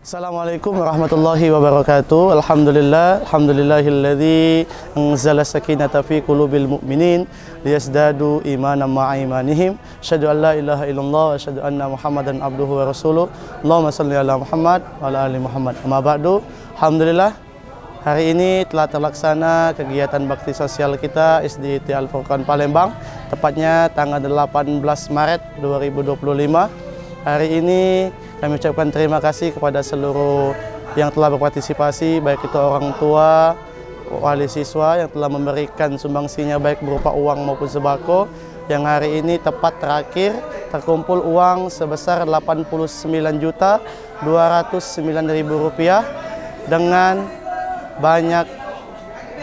Assalamualaikum warahmatullahi wabarakatuh. Alhamdulillahilladzi anzala sakinata fi qulubil mu'minin liyazdadu imanan ma'a imanihim. Asyhadu an la ilaha illallah wa asyhadu anna Muhammadan abduhu wa rasuluh. Allahumma shalli ala Muhammad wa ala ali Muhammad. Amma ba'du. Alhamdulillah, hari ini telah terlaksana kegiatan bakti sosial kita SDIT Al-Furqan Palembang, tepatnya tanggal 18 Maret 2025. Hari ini kami ucapkan terima kasih kepada seluruh yang telah berpartisipasi, baik itu orang tua, wali siswa yang telah memberikan sumbangsinya baik berupa uang maupun sembako. Yang hari ini tepat terakhir terkumpul uang sebesar Rp89.209.000 dengan banyak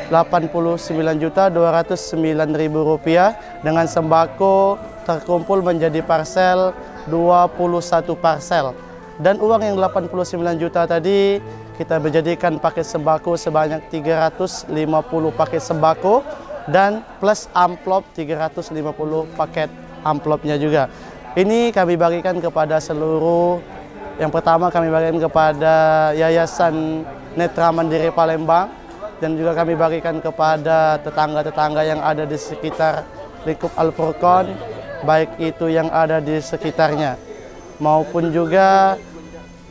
Rp89.209.000 dengan sembako terkumpul menjadi parcel 21 parcel, dan uang yang 89 juta tadi kita menjadikan paket sembako sebanyak 350 paket sembako dan plus amplop 350 paket amplopnya juga. Ini kami bagikan kepada seluruh, yang pertama kami bagikan kepada Yayasan Netra Mandiri Palembang, dan juga kami bagikan kepada tetangga-tetangga yang ada di sekitar lingkup Al-Furqan, baik itu yang ada di sekitarnya maupun juga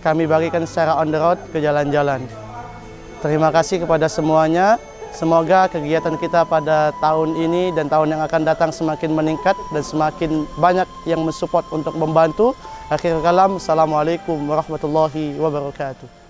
kami bagikan secara on the road ke jalan-jalan. Terima kasih kepada semuanya. Semoga kegiatan kita pada tahun ini dan tahun yang akan datang semakin meningkat dan semakin banyak yang mensupport untuk membantu. Akhir kalam, assalamualaikum warahmatullahi wabarakatuh.